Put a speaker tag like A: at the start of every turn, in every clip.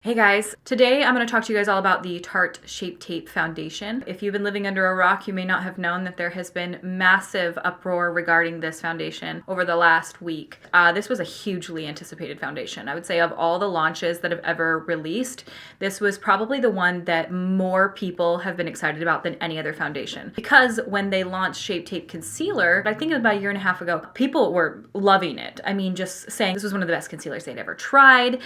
A: Hey guys, today I'm going to talk to you guys all about the Tarte Shape Tape Foundation. If you've been living under a rock, you may not have known that there has been massive uproar regarding this foundation over the last week. This was a hugely anticipated foundation. I would say of all the launches that have ever released, this was probably the one that more people have been excited about than any other foundation. Because when they launched Shape Tape Concealer, I think about a year and a half ago, people were loving it. I mean, just saying this was one of the best concealers they'd ever tried.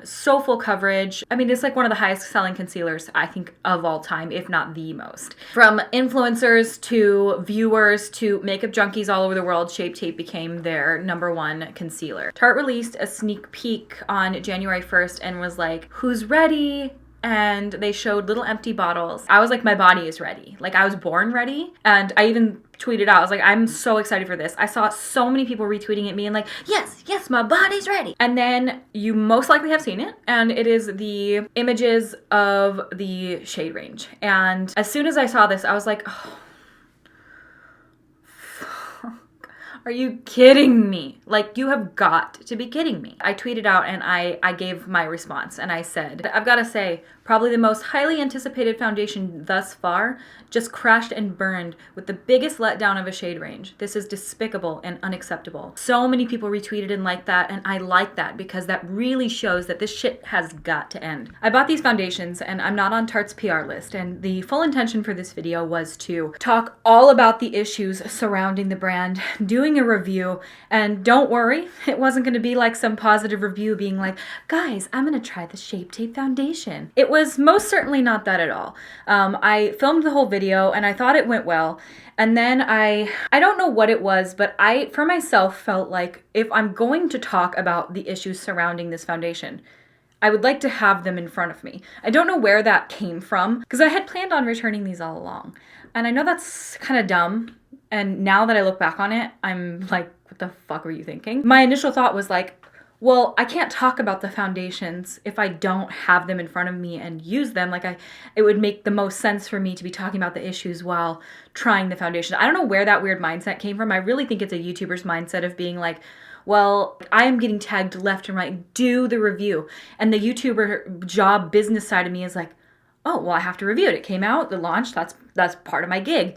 A: So full coverage. I mean, it's like one of the highest selling concealers, I think, of all time, if not the most. From influencers to viewers to makeup junkies all over the world, Shape Tape became their #1 concealer. Tarte released a sneak peek on January 1st and was like, who's ready? And they showed little empty bottles. I was like, my body is ready. Like, I was born ready. And I even tweeted out, I was like, I'm so excited for this. I saw so many people retweeting at me and like, yes, my body's ready. And then you most likely have seen it. And it is the images of the shade range. And as soon as I saw this, I was like, oh, are you kidding me? Like, you have got to be kidding me. I tweeted out and I gave my response and I said, I've got to say, probably the most highly anticipated foundation thus far just crashed and burned with the biggest letdown of a shade range. This is despicable and unacceptable. So many people retweeted and liked that, and I like that because that really shows that this shit has got to end. I bought these foundations and I'm not on Tarte's PR list, and the full intention for this video was to talk all about the issues surrounding the brand, doing a review, and don't worry, it wasn't going to be like some positive review being like, guys, I'm going to try the Shape Tape foundation. It was most certainly not that at all. I filmed the whole video and I thought it went well. And then I don't know what it was, but I, for myself, felt like if I'm going to talk about the issues surrounding this foundation, I would like to have them in front of me. I don't know where that came from because I had planned on returning these all along. And I know that's kind of dumb. And now that I look back on it, I'm like, what the fuck were you thinking? My initial thought was like, well, I can't talk about the foundations if I don't have them in front of me and use them. Like, it would make the most sense for me to be talking about the issues while trying the foundation. I don't know where that weird mindset came from. I really think it's a YouTuber's mindset of being like, well, I am getting tagged left and right, do the review. And the YouTuber job business side of me is like, oh, well, I have to review it. It came out, the launch, that's part of my gig.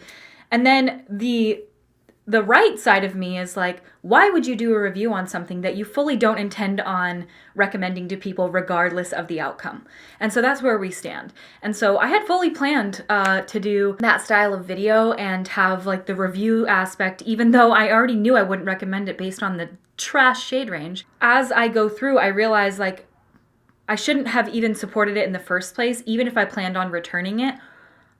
A: And then the right side of me is like, why would you do a review on something that you fully don't intend on recommending to people regardless of the outcome? And so that's where we stand. And so I had fully planned to do that style of video and have like the review aspect, even though I already knew I wouldn't recommend it based on the trash shade range. As I go through, I realize like I shouldn't have even supported it in the first place, even if I planned on returning it,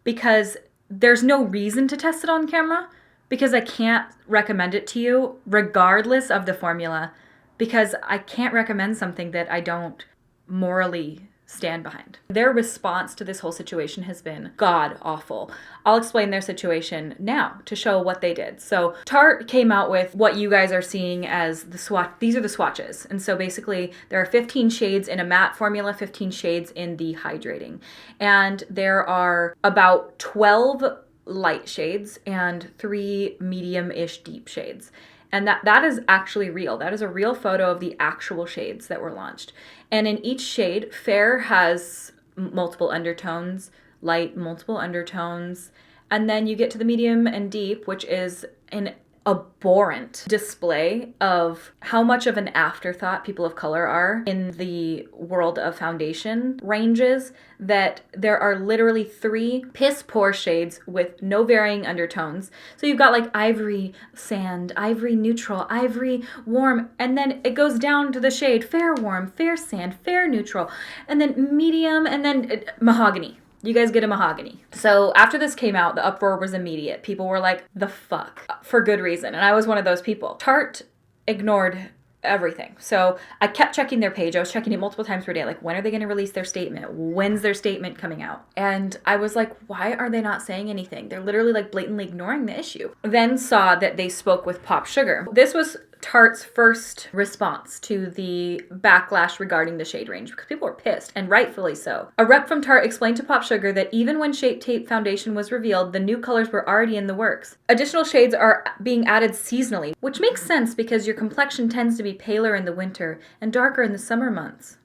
A: because there's no reason to test it on camera. Because I can't recommend it to you regardless of the formula, because I can't recommend something that I don't morally stand behind. Their response to this whole situation has been god awful. I'll explain their situation now to show what they did. So Tarte came out with what you guys are seeing as the swatch. These are the swatches. And so basically there are 15 shades in a matte formula, 15 shades in the hydrating. And there are about 12 light shades and 3 medium-ish deep shades. And that is actually real. That is a real photo of the actual shades that were launched. And in each shade, fair has multiple undertones, light, multiple undertones. And then you get to the medium and deep, which is an abhorrent display of how much of an afterthought people of color are in the world of foundation ranges, that there are literally 3 piss poor shades with no varying undertones. So you've got like ivory sand, ivory neutral, ivory warm, and then it goes down to the shade fair warm, fair sand, fair neutral, and then medium, and then mahogany. You guys get a mahogany. So after this came out, the uproar was immediate. People were like, the fuck? For good reason. And I was one of those people. Tarte ignored everything. So I kept checking their page. I was checking it multiple times per day. Like, when are they going to release their statement? When's their statement coming out? And I was like, why are they not saying anything? They're literally like blatantly ignoring the issue. Then saw that they spoke with Pop Sugar. This was Tarte's first response to the backlash regarding the shade range, because people were pissed, and rightfully so. A rep from Tarte explained to Pop Sugar that even when Shape Tape Foundation was revealed, the new colors were already in the works. Additional shades are being added seasonally, which makes sense because your complexion tends to be paler in the winter and darker in the summer months.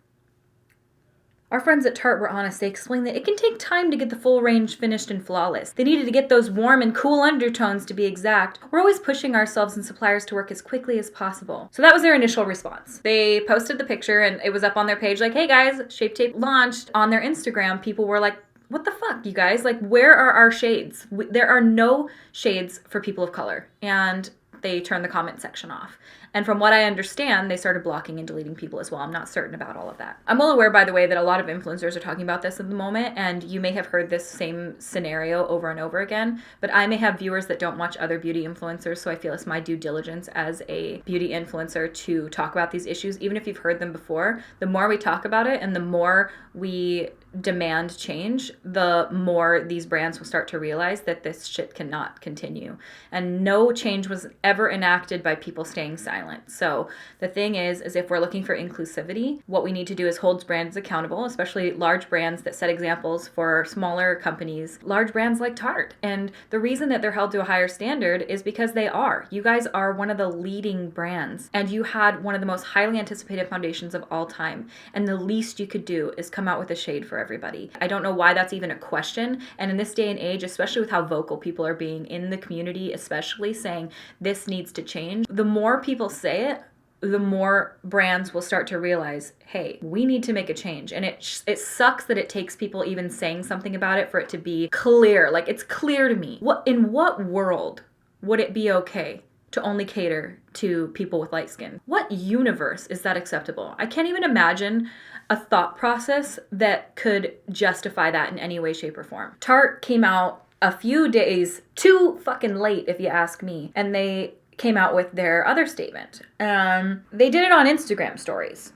A: Our friends at Tarte were honest. They explained that it can take time to get the full range finished and flawless. They needed to get those warm and cool undertones to be exact. We're always pushing ourselves and suppliers to work as quickly as possible. So that was their initial response. They posted the picture and it was up on their page like, hey guys, Shape Tape launched. On their Instagram, people were like, what the fuck, you guys? Like, where are our shades? There are no shades for people of color. And they turned the comment section off. And from what I understand, they started blocking and deleting people as well. I'm not certain about all of that. I'm well aware, by the way, that a lot of influencers are talking about this at the moment, and you may have heard this same scenario over and over again, but I may have viewers that don't watch other beauty influencers, so I feel it's my due diligence as a beauty influencer to talk about these issues. Even if you've heard them before, the more we talk about it and the more we demand change, the more these brands will start to realize that this shit cannot continue. And no change was ever enacted by people staying silent. So the thing is if we're looking for inclusivity, what we need to do is hold brands accountable, especially large brands that set examples for smaller companies, large brands like Tarte. And the reason that they're held to a higher standard is because they are. You guys are one of the leading brands, and you had one of the most highly anticipated foundations of all time. And the least you could do is come out with a shade for everybody. I don't know why that's even a question. And in this day and age, especially with how vocal people are being in the community, especially saying this needs to change, the more people say it, the more brands will start to realize, hey, we need to make a change. And it sucks that it takes people even saying something about it for it to be clear. Like, it's clear to me. In what world would it be okay to only cater to people with light skin? What universe is that acceptable? I can't even imagine a thought process that could justify that in any way, shape, or form. Tarte came out a few days too fucking late, if you ask me, and they came out with their other statement. They did it on Instagram stories.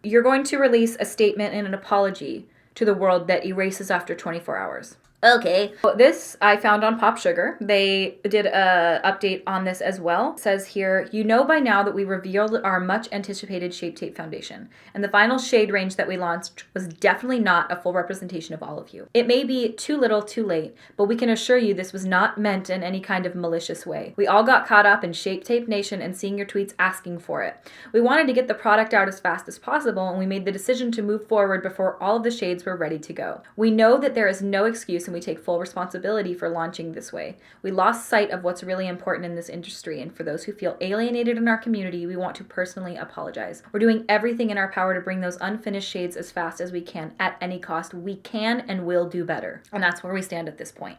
A: You're going to release a statement and an apology to the world that erases after 24 hours. Okay. This I found on Pop Sugar. They did a update on this as well. It says here, you know by now that we revealed our much anticipated Shape Tape foundation, and the final shade range that we launched was definitely not a full representation of all of you. It may be too little too late, but we can assure you this was not meant in any kind of malicious way. We all got caught up in Shape Tape Nation and seeing your tweets asking for it. We wanted to get the product out as fast as possible, and we made the decision to move forward before all of the shades were ready to go. We know that there is no excuse, and we take full responsibility for launching this way. We lost sight of what's really important in this industry, and for those who feel alienated in our community, we want to personally apologize. We're doing everything in our power to bring those unfinished shades as fast as we can at any cost. We can and will do better. And that's where we stand at this point.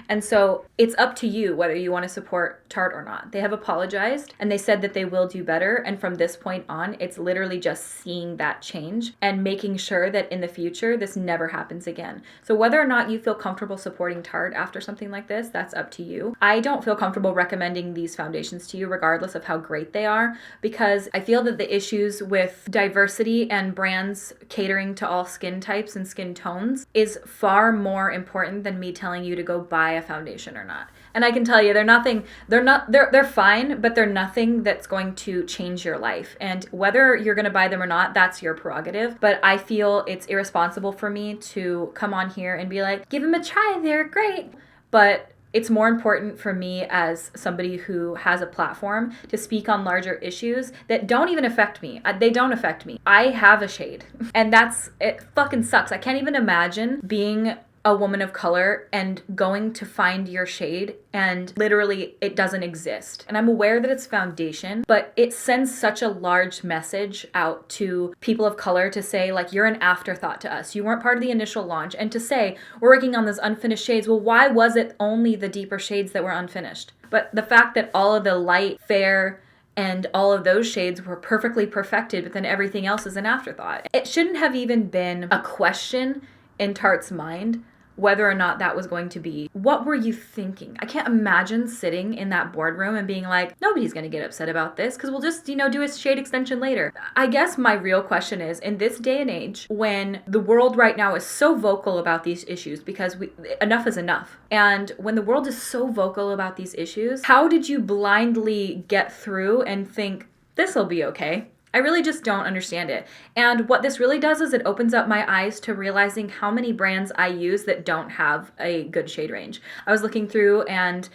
A: And so it's up to you whether you want to support Tarte or not. They have apologized and they said that they will do better. And from this point on, it's literally just seeing that change and making sure that in the future, this never happens again. So whether or not you feel comfortable supporting Tarte after something like this, that's up to you. I don't feel comfortable recommending these foundations to you regardless of how great they are, because I feel that the issues with diversity and brands catering to all skin types and skin tones is far more important than me telling you to go buy a foundation or not. And I can tell you they're fine, but they're nothing that's going to change your life. And whether you're going to buy them or not, that's your prerogative. But I feel it's irresponsible for me to come on here and be like, give them a try, they're great. But it's more important for me as somebody who has a platform to speak on larger issues that don't even affect me. They don't affect me. I have a shade. And it fucking sucks. I can't even imagine being a woman of color and going to find your shade and literally it doesn't exist. And I'm aware that it's foundation, but it sends such a large message out to people of color to say, like, you're an afterthought to us. You weren't part of the initial launch. And to say, we're working on those unfinished shades. Well, why was it only the deeper shades that were unfinished? But the fact that all of the light, fair, and all of those shades were perfectly perfected, but then everything else is an afterthought. It shouldn't have even been a question in Tarte's mind whether or not that was going to be. What were you thinking? I can't imagine sitting in that boardroom and being like, nobody's going to get upset about this because we'll just, do a shade extension later. I guess my real question is, in this day and age, when the world right now is so vocal about these issues, because enough is enough. And when the world is so vocal about these issues, how did you blindly get through and think, this'll be okay? I really just don't understand it. And what this really does is it opens up my eyes to realizing how many brands I use that don't have a good shade range. I was looking through and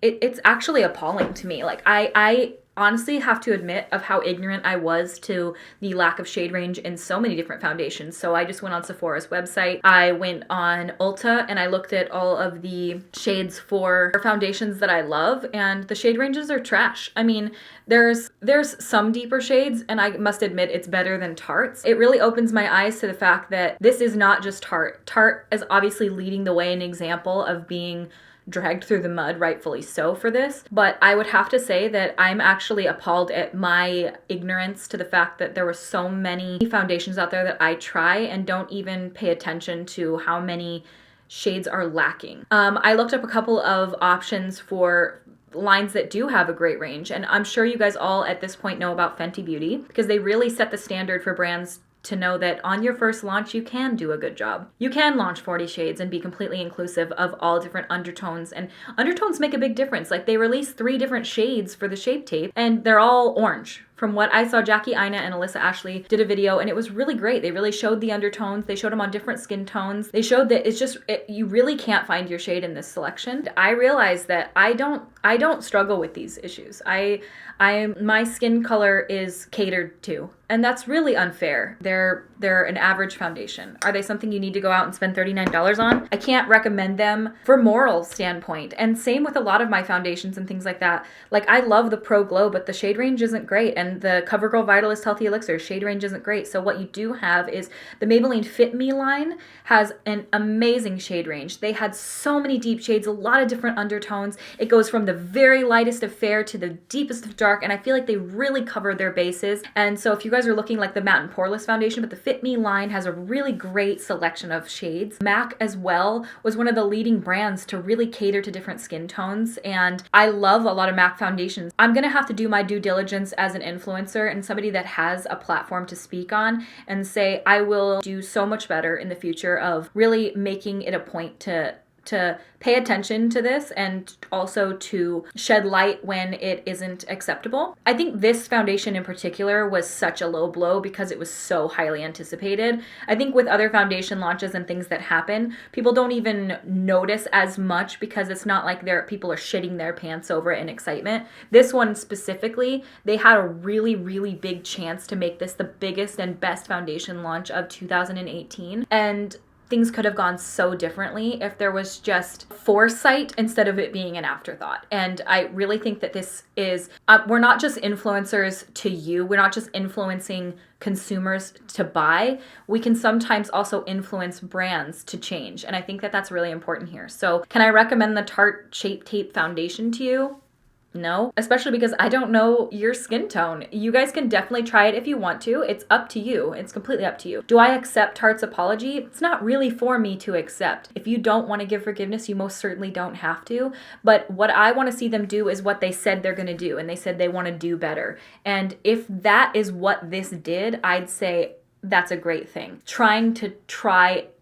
A: it's actually appalling to me. Like I honestly have to admit of how ignorant I was to the lack of shade range in so many different foundations. So I just went on Sephora's website, I went on Ulta, and I looked at all of the shades for foundations that I love, and the shade ranges are trash. I mean, there's some deeper shades, and I must admit it's better than Tarte's. It really opens my eyes to the fact that this is not just Tarte. Tarte is obviously leading the way, an example of being dragged through the mud, rightfully so, for this. But I would have to say that I'm actually appalled at my ignorance to the fact that there were so many foundations out there that I try and don't even pay attention to how many shades are lacking. I looked up a couple of options for lines that do have a great range, and I'm sure you guys all at this point know about Fenty Beauty, because they really set the standard for brands to know that on your first launch, you can do a good job. You can launch 40 shades and be completely inclusive of all different undertones, and undertones make a big difference. Like, they released 3 different shades for the Shape Tape, and they're all orange. From what I saw, Jackie Ina and Alyssa Ashley did a video, and it was really great. They really showed the undertones. They showed them on different skin tones. They showed that you really can't find your shade in this selection. I realized that I don't struggle with these issues. My skin color is catered to, and that's really unfair. They're an average foundation. Are they something you need to go out and spend $39 on? I can't recommend them for moral standpoint. And same with a lot of my foundations and things like that. Like, I love the Pro Glow, but the shade range isn't great. And the CoverGirl Vitalist Healthy Elixir shade range isn't great. So what you do have is the Maybelline Fit Me line has an amazing shade range. They had so many deep shades, a lot of different undertones. It goes from the very lightest of fair to the deepest of dark, and I feel like they really covered their bases. And so if you guys are looking like the matte and poreless foundation, but the Fit Me line has a really great selection of shades. MAC as well was one of the leading brands to really cater to different skin tones, and I love a lot of MAC foundations. I'm gonna have to do my due diligence as an influencer and somebody that has a platform to speak on and say I will do so much better in the future of really making it a point to pay attention to this and also to shed light when it isn't acceptable. I think this foundation in particular was such a low blow because it was so highly anticipated. I think with other foundation launches and things that happen, people don't even notice as much because it's not like people are shitting their pants over it in excitement. This one specifically, they had a really, really big chance to make this the biggest and best foundation launch of 2018. And things could have gone so differently if there was just foresight instead of it being an afterthought. And I really think that this is, we're not just influencers to you. We're not just influencing consumers to buy. We can sometimes also influence brands to change. And I think that that's really important here. So can I recommend the Tarte Shape Tape Foundation to you? No, especially because I don't know your skin tone. You guys can definitely try it if you want to. It's up to you. It's completely up to you. Do I accept Tarte's apology? It's not really for me to accept. If you don't want to give forgiveness, you most certainly don't have to. But what I want to see them do is what they said they're going to do, and they said they want to do better. And if that is what this did, I'd say that's a great thing. Trying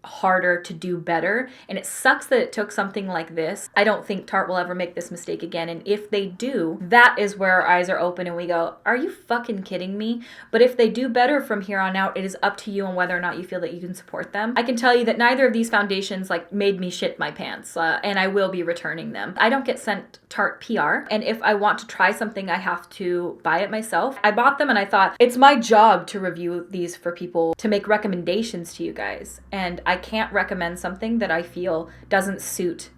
A: harder to do better, and it sucks that it took something like this. I don't think Tarte will ever make this mistake again, and if they do, that is where our eyes are open and we go, are you fucking kidding me? But if they do better from here on out, it is up to you on whether or not you feel that you can support them. I can tell you that neither of these foundations made me shit my pants, and I will be returning them. I don't get sent Tarte PR, and if I want to try something, I have to buy it myself. I bought them and I thought, it's my job to review these for people, to make recommendations to you guys, and I can't recommend something that I feel doesn't suit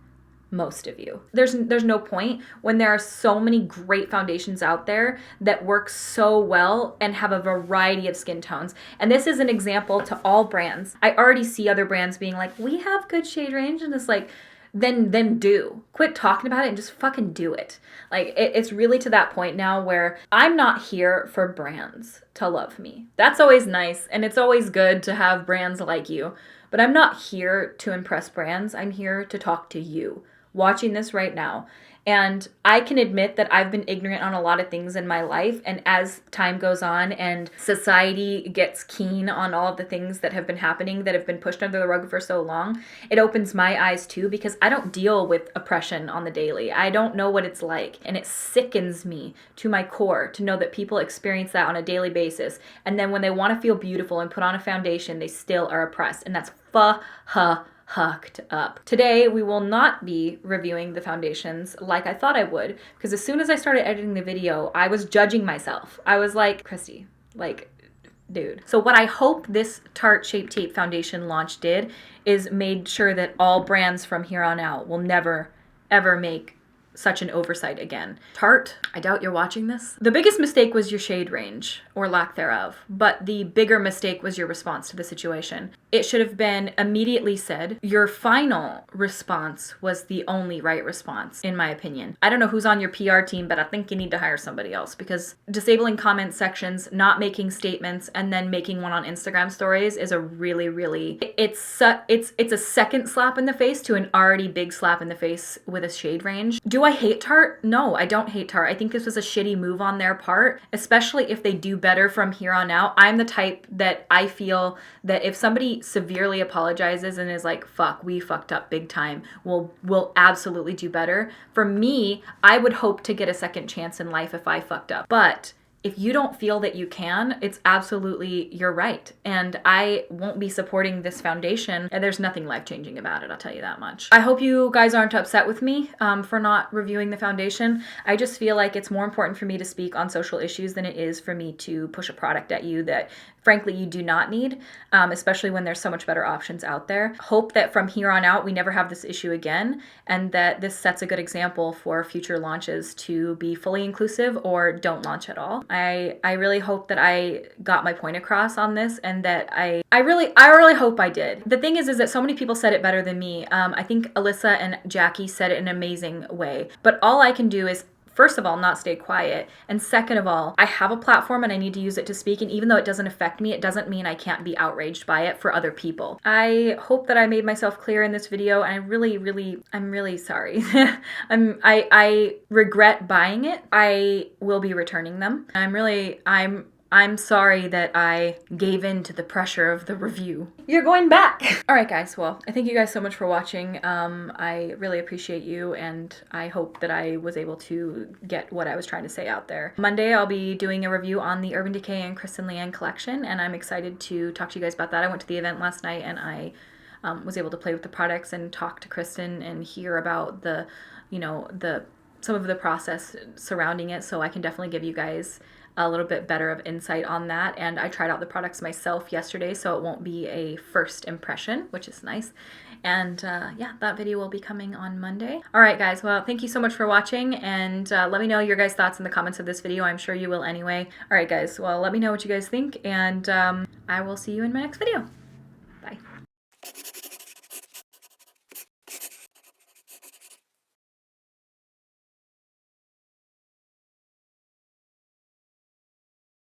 A: most of you. There's no point when there are so many great foundations out there that work so well and have a variety of skin tones. And this is an example to all brands. I already see other brands being like, we have good shade range, and it's like, then do. Quit talking about it and just fucking do it. Like, it's really to that point now where I'm not here for brands to love me. That's always nice, and it's always good to have brands like you. But I'm not here to impress brands. I'm here to talk to you watching this right now. And I can admit that I've been ignorant on a lot of things in my life. And as time goes on and society gets keen on all of the things that have been happening that have been pushed under the rug for so long, it opens my eyes too, because I don't deal with oppression on the daily. I don't know what it's like. And it sickens me to my core to know that people experience that on a daily basis. And then when they want to feel beautiful and put on a foundation, they still are oppressed. And that's hooked up. Today, we will not be reviewing the foundations like I thought I would, because as soon as I started editing the video, I was judging myself. I was like, Christy, like, dude. So what I hope this Tarte Shape Tape foundation launch did is made sure that all brands from here on out will never, ever make such an oversight again. Tarte, I doubt you're watching this. The biggest mistake was your shade range, or lack thereof, but the bigger mistake was your response to the situation. It should have been immediately said. Your final response was the only right response, in my opinion. I don't know who's on your PR team, but I think you need to hire somebody else, because disabling comment sections, not making statements, and then making one on Instagram stories is a really, it's a second slap in the face to an already big slap in the face with a shade range. Do I hate Tarte? No, I don't hate Tarte. I think this was a shitty move on their part, especially if they do better from here on out. I'm the type that I feel that if somebody severely apologizes and is like, fuck, we fucked up big time, we'll absolutely do better. For me, I would hope to get a second chance in life if I fucked up. But if you don't feel that you can, it's absolutely your right. And I won't be supporting this foundation, and there's nothing life-changing about it, I'll tell you that much. I hope you guys aren't upset with me for not reviewing the foundation. I just feel like it's more important for me to speak on social issues than it is for me to push a product at you that frankly you do not need, especially when there's so much better options out there. Hope that from here on out we never have this issue again, and that this sets a good example for future launches to be fully inclusive or don't launch at all. I really hope that I got my point across on this, and that I really hope I did. The thing is that so many people said it better than me. I think Alyssa and Jackie said it in an amazing way, but all I can do is, first of all, not stay quiet. And second of all, I have a platform and I need to use it to speak. And even though it doesn't affect me, it doesn't mean I can't be outraged by it for other people. I hope that I made myself clear in this video. And I'm really sorry. I regret buying it. I will be returning them. I'm sorry that I gave in to the pressure of the review. You're going back! Alright guys, well, I thank you guys so much for watching. I really appreciate you, and I hope that I was able to get what I was trying to say out there. Monday I'll be doing a review on the Urban Decay and Kristen Leanne collection, and I'm excited to talk to you guys about that. I went to the event last night, and I was able to play with the products and talk to Kristen and hear about some of the process surrounding it, so I can definitely give you guys a little bit better of insight on that. And I tried out the products myself yesterday, so it won't be a first impression, which is nice. And yeah, that video will be coming on Monday. All right, guys, well, thank you so much for watching, and let me know your guys' thoughts in the comments of this video. I'm sure you will anyway. All right, guys, well, let me know what you guys think, and I will see you in my next video.